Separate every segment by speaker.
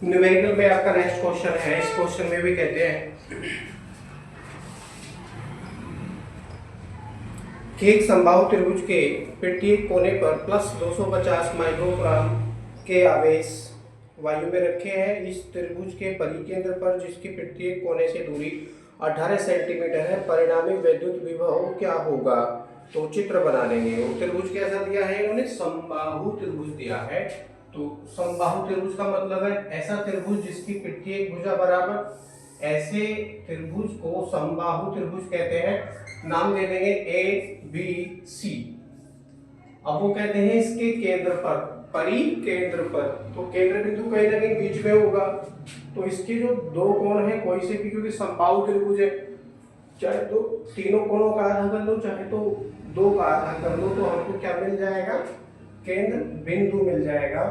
Speaker 1: Numerical में आपका next question है। इस क्वेश्चन में भी कहते हैं कि एक समबाहु त्रिभुज के प्रत्येक कोने पर प्लस 250 माइक्रोग्राम के आवेश वायु में रखे हैं। इस त्रिभुज के परिकेंद्र पर जिसके प्रत्येक कोने से दूरी 18 सेंटीमीटर है, परिणामी वैद्युत विभव क्या होगा? तो चित्र बना लेंगे। वो त्रिभुज कैसा दिया है इन्होंने? समबाहु त्रिभुज दिया है। तो समबाहु त्रिभुज का मतलब है ऐसा त्रिभुज जिसकी प्रत्येक भुजा बराबर। ऐसे त्रिभुज को समबाहु त्रिभुज कहते हैं। नाम दे देंगे ए बी सी। अब वो कहते हैं इसके केंद्र पर, परिकेंद्र पर, तो केंद्र बिंदु कहीं ना कहीं बीच में होगा। तो इसके जो दो कोण है कोई से भी, क्योंकि समबाहु त्रिभुज है, चाहे तो तीनों कोणों का आधा कर लो, चाहे तो दो का आधा कर लो, तो हमको क्या मिल जाएगा? केंद्र बिंदु मिल जाएगा।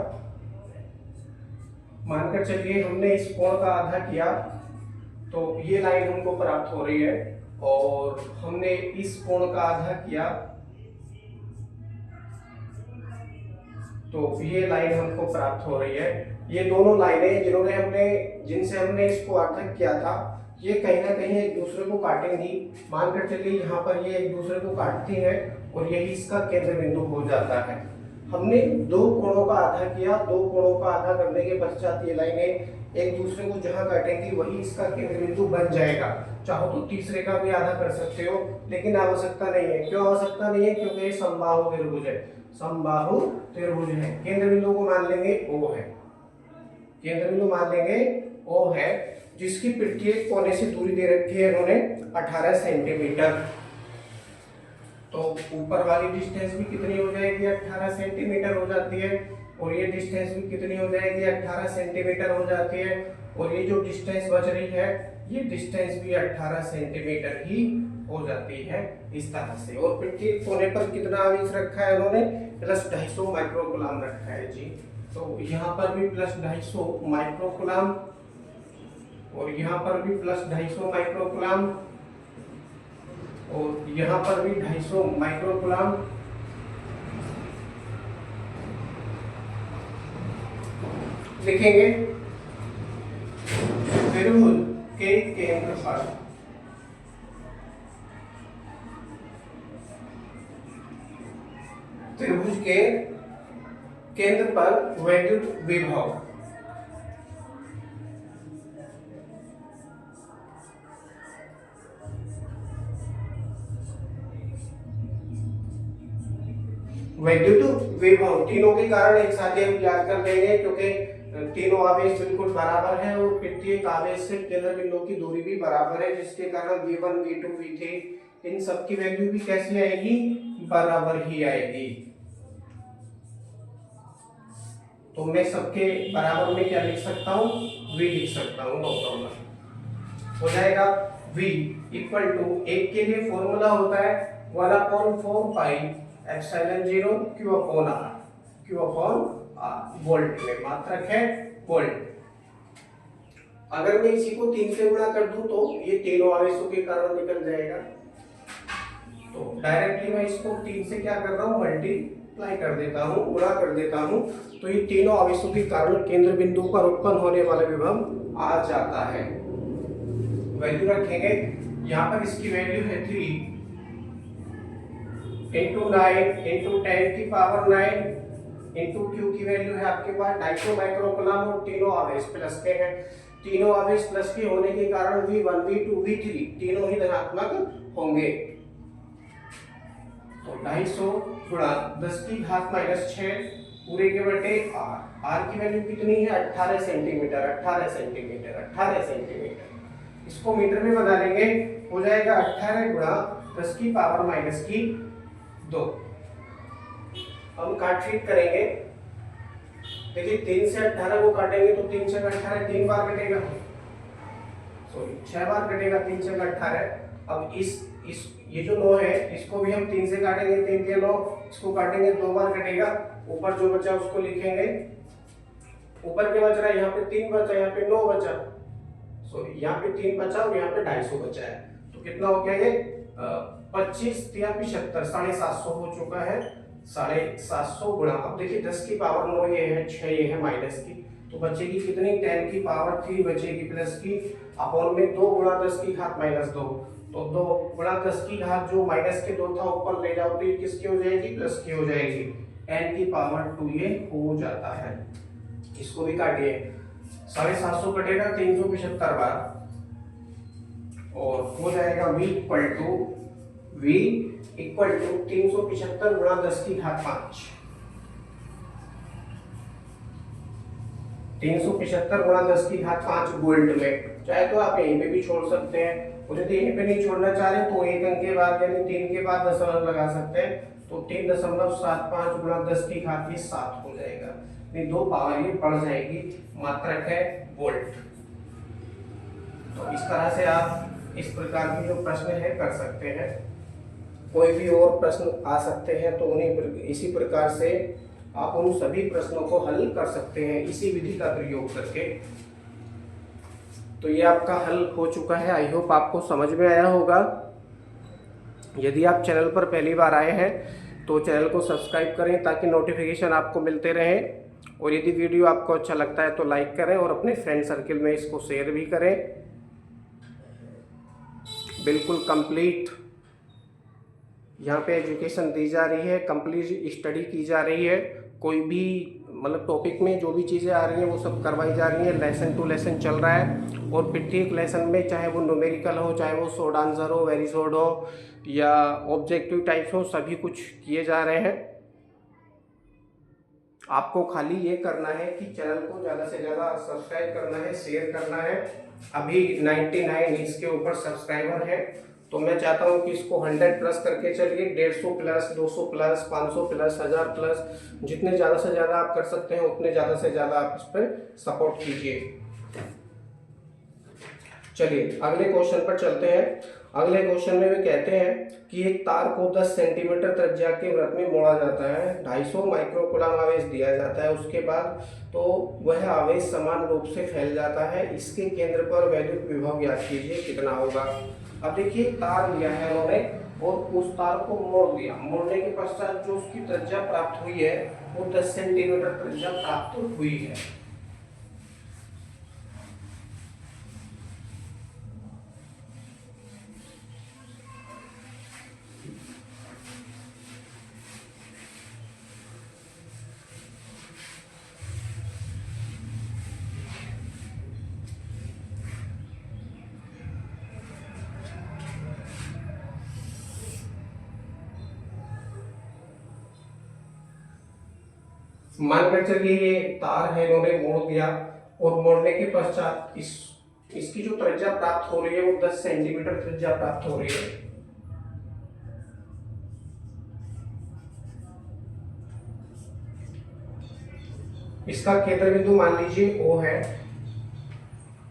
Speaker 1: मानकर चलिए हमने इस कोण का आधा किया तो ये लाइन हमको प्राप्त हो रही है, और हमने इस कोण का आधा किया तो ये लाइन हमको प्राप्त हो रही है। ये दोनों लाइनें जिनसे हमने इसको अर्थक किया था, ये कहीं ना कहीं एक दूसरे को काटेंगी। मानकर चलिए यहाँ पर ये एक दूसरे को काटती है और यही इसका केंद्र बिंदु हो जाता है। हमने दो कोणों का आधा किया, दो कोणों का आधा करने के पश्चात ये लाइनें एक दूसरे को जहां काटेंगी वही इसका केंद्र बिंदु बन जाएगा। चाहो तो तीसरे का भी आधा कर सकते हो, लेकिन आवश्यकता नहीं है। क्यों आवश्यकता नहीं है? क्योंकि ये समबाहु त्रिभुज है, समबाहु त्रिभुज है। केंद्र बिंदु को मान लेंगे O है, केंद्र बिंदु मान लेंगे O है, जिसकी प्रत्येक कोने से दूरी दे रखी है इन्होंने 18 सेंटीमीटर। तो ऊपर वाली डिस्टेंस भी कितनी हो जाएगी? 18 सेंटीमीटर हो जाती है, और ये डिस्टेंस भी कितनी हो जाएगी? 18 सेंटीमीटर हो जाती है, और ये जो डिस्टेंस बच रही है ये डिस्टेंस भी 18 सेंटीमीटर ही हो जाती है इस तरह से। और प्रत्येक कोने पर कितना आवेश रखा है उन्होंने? प्लस 250 माइक्रोकुलाम रखा है जी। तो यहाँ पर भी प्लस 250 माइक्रोकुलाम, और यहाँ पर भी प्लस 250 माइक्रोकुलाम, और यहाँ पर भी 250 माइक्रोकुलाम। लिखेंगे त्रिभुज के केंद्र पर त्रिभुज के केंद्र पर वैद्युत विभव तीनों के कारण एक साथ हम याद कर देंगे, क्योंकि तीनों आवेश बिल्कुल बराबर है और प्रत्येक आवेश से केंद्र बिंदु की दूरी भी बराबर है, जिसके कारण v1 v2 v3 इन सब की वैल्यू भी कैसी आएगी? बराबर ही आएगी। तो मैं सबके बराबर में क्या लिख सकता हूँ? v लिख सकता हूँ, नो प्रॉब्लम। हो जाएगा v इक्वल टू, एक के लिए फॉर्मूला होता है 1/4 pi epsilon 0 q upon r, q upon r volt में मात्रक है वोल्ट। अगर मैं इसी को 3 से गुणा कर दूं तो ये तीनों आवेशों के कारण निकल जाएगा। तो डायरेक्टली मैं इसको 3 से क्या कर रहा हूँ? मल्टीप्लाई कर देता हूँ, गुणा कर देता हूँ। तो ये तीनों आवेशों के कारण केंद्र बिंदु पर उत्पन्न होने वाला विभव आ जाता है। वैल्यू रखेंगे, यहाँ पर इसकी वैल्यू है 3 इंटू 9 इंटू 10 की पावर 9 इंटू क्यू की वैल्यू है आपके पास 250 माइक्रोकुलाम, और तीनों आवेश प्लस के हैं। तीनों आवेश प्लस के होने के कारण v1 v2 v3 तीनों ही धनात्मक होंगे। तो 250 गुणा 10 की घात -6 पूरे के बटे r। r की वैल्यू कितनी है? 18 सेंटीमीटर, 18 सेंटीमीटर, 18 सेंटीमीटर। इसको मीटर में बना लेंगे, हो जाएगा 18 गुणा 10 की पावर -2। हम काटछीट करेंगे। देखिए 3 से 18 को काटेंगे तो 3 से 18 3 बार कटेगा, सॉरी 6 बार कटेगा 3 से 18। अब इस ये जो 9 है इसको भी हम 3 से काटेंगे, 3 के 9, इसको काटेंगे 2 बार कटेगा। ऊपर जो बचा उसको लिखेंगे, ऊपर के बच रहा है, यहाँ पे 3 बचा, यहाँ पे 9 बचा, सॉरी यहाँ पे 3 बचा और यहाँ पे 250 बचा है। तो कितना हो गया ये? 25 या 75 750 हो चुका है। 750 गुणा, अब देखिए 10 की पावर 9 ये है, 6 ये है माइनस की, तो बचेगी कितनी, 10 की पावर 3 बचेगी प्लस की, अपॉन में 2 गुणा 10 की घात माइनस 2, तो 2 गुणा 10 की घात जो माइनस के 2 था ऊपर ले जाओ तो ये किसकी हो जाएगी, प्लस की हो जाएगी, n की पावर 2 ये हो जाता है। इसको भी काटिए, 750 कटेगा 375 बार और हो जाएगा v इक्वल टू 375 गुणा 10 की घात 5, 375 गुणा 10 की घात 5 वोल्ट में। चाहे तो आप यहीं पे भी छोड़ सकते हैं, और यदि यहीं पे नहीं छोड़ना चाह रहे तो एक अंक के बाद यानी 3 के बाद दशमलव लगा सकते हैं, तो 3.75 गुणा 10 की घात ये 7 हो जाएगा, ये 2 पावर ये बढ़ जाएगी, मात्रक है वोल्ट। तो इस तरह से आप इस प्रकार की जो प्रश्न है कर सकते हैं। कोई भी और प्रश्न आ सकते हैं तो उन्हें इसी प्रकार से आप उन सभी प्रश्नों को हल कर सकते हैं इसी विधि का प्रयोग करके। तो ये आपका हल हो चुका है, आई होप आपको समझ में आया होगा। यदि आप चैनल पर पहली बार आए हैं तो चैनल को सब्सक्राइब करें ताकि नोटिफिकेशन आपको मिलते रहें, और यदि वीडियो आपको अच्छा लगता है तो लाइक करें और अपने फ्रेंड सर्किल में इसको शेयर भी करें। बिल्कुल कंप्लीट यहाँ पे एजुकेशन दी जा रही है, कंप्लीट स्टडी की जा रही है, कोई भी मतलब टॉपिक में जो भी चीज़ें आ रही हैं वो सब करवाई जा रही हैं, लेसन टू लेसन चल रहा है, और प्रत्येक लेसन में चाहे वो न्यूमेरिकल हो, चाहे वो शॉर्ट आंसर हो, वेरी शॉर्ट हो, या ऑब्जेक्टिव टाइप्स हो, सभी कुछ किए जा रहे हैं। आपको खाली ये करना है कि चैनल को ज़्यादा से ज़्यादा सब्सक्राइब करना है, शेयर करना है। अभी 99 इसके ऊपर सब्सक्राइबर है, तो मैं चाहता हूँ कि इसको 100 प्लस करके चलिए, 150 प्लस, 200 प्लस, 500 प्लस, 1000 प्लस, जितने ज़्यादा से ज़्यादा आप कर सकते हैं उतने ज़्यादा से ज़्यादा आप इस पर सपोर्ट कीजिए। चलिए अगले क्वेश्चन पर चलते हैं। अगले क्वेश्चन में वे कहते हैं कि एक तार को 10 सेंटीमीटर त्रिज्या के वृत्त में मोड़ा जाता है, 250 माइक्रोकूलम आवेश दिया जाता है, उसके बाद तो वह आवेश समान रूप से फैल जाता है, इसके केंद्र पर वैद्युत विभव ज्ञात कीजिए कितना होगा। अब देखिए तार लिया है उन्होंने और उस तार को मोड़ दिया, मोड़ने के पश्चात जो उसकी त्रिज्या प्राप्त हुई है वो 10 सेंटीमीटर त्रिज्या प्राप्त हुई है। मानकर चलिए ये तार है, इन्होंने मोड़ दिया और मोड़ने के पश्चात इसकी जो त्रिज्या प्राप्त हो रही है वो 10 सेंटीमीटर त्रिज्या प्राप्त हो रही है। इसका केंद्र बिंदु मान लीजिए O है,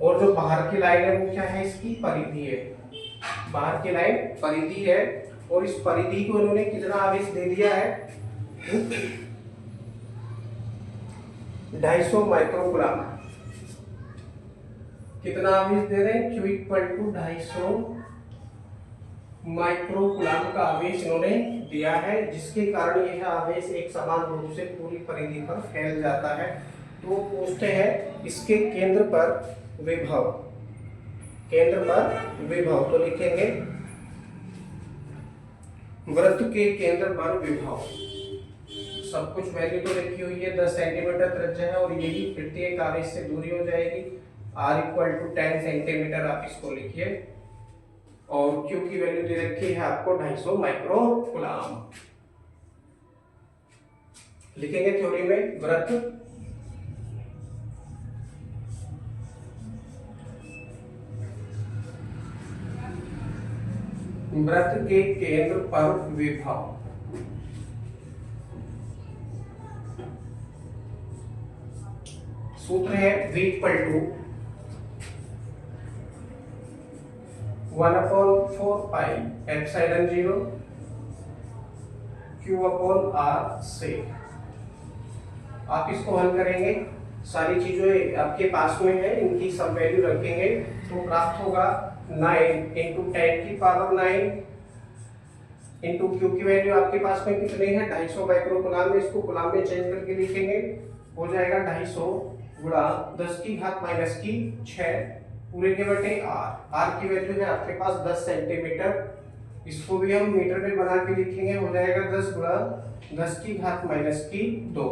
Speaker 1: और जो बाहर की लाइन है वो क्या है, इसकी परिधि है, बाहर की लाइन परिधि है, और इस परिधि को इन्होंने कितना आवेश दे दिया है 250 माइक्रोकूलम। कितना आवेश दे रहे हैं, Q इक्वल टू 250 माइक्रोकूलम का आवेश इन्होंने दिया है, जिसके कारण यह आवेश एक समान रूप से पूरी परिधि पर फैल जाता है। तो पूछते हैं इसके केंद्र पर विभव, केंद्र पर विभव तो लिखेंगे वृत्त के केंद्र पर विभव, सब कुछ वैल्यू तो लिखी हुई है, 10 सेंटीमीटर त्रिज्या है और यही प्रत्येक आवेश से दूरी हो जाएगी, r इक्वल टू 10 सेंटीमीटर आप इसको लिखिए, और Q की वैल्यू दे रखी है आपको 250 माइक्रोकूलम। लिखेंगे थ्योरी में वृत्त के केंद्र पर विभव, सूत्र है V equal to 1/4 pi epsilon 0 Q upon R से। आप इसको हल करेंगे, सारी चीजें आपके पास में है, इनकी सब वैल्यू रखेंगे तो प्राप्त होगा 9 × 10 की पावर 9 इंटू क्यू की वैल्यू आपके पास में कितनी है 250 माइक्रो कूलाम में, इसको कूलाम में चेंज करके लिखेंगे, हो जाएगा 250 गुणा 10 की घात माइनस की 6 पूरे के बटे आर की वैल्यू है आपके पास 10 सेंटीमीटर, इसको भी हम मीटर में बना के लिखेंगे, हो जाएगा 10 गुणा 10 की घात माइनस की 2।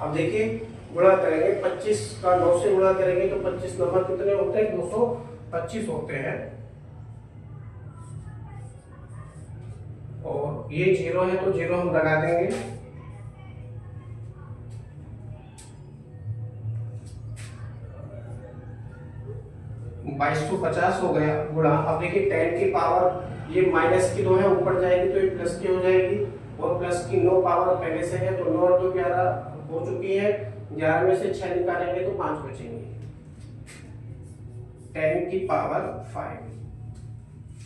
Speaker 1: अब देखिए गुणा करेंगे 25 का 9 से गुणा करेंगे तो 25 नंबर कितने होते हैं 225 होते हैं, और ये 0 है तो 0 हम लगा देंगे, $2250 हो गया गुणा। अब देखिए 10 की पावर ये माइनस की 2 है, ऊपर जाएगी तो ये प्लस की हो जाएगी, और प्लस की 9 पावर पहले से है तो 9 और 2 11 हो चुकी है, 11 में से 6 निकालेंगे तो 5 बचेंगे, 10 की पावर 5,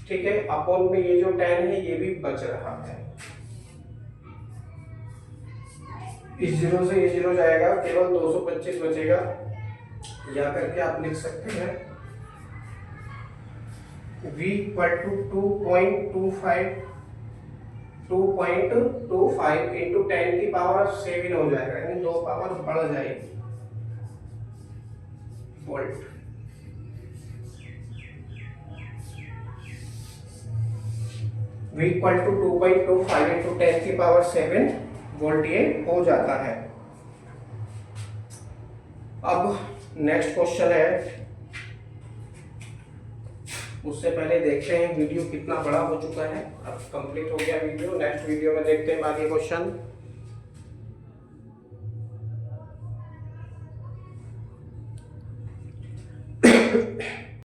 Speaker 1: ठीक है। अपॉन में ये जो 10 है ये भी बच रहा है, इस 0 से ये 0 जाएगा, केवल 225 बचेगा, या करके आप लिख सकते हैं v इक्वल टू 2.25 इंटू 10 की पावर 7 हो जाएगा, यानी 2 पावर बढ़ जाएगी volt. v equal to 2.25 into 10 की पावर 7 वोल्ट ये हो जाता है। अब नेक्स्ट क्वेश्चन है, उससे पहले देखते हैं वीडियो कितना बड़ा हो चुका है। अब कंप्लीट हो गया वीडियो, नेक्स्ट वीडियो में देखते हैं बाकी क्वेश्चन।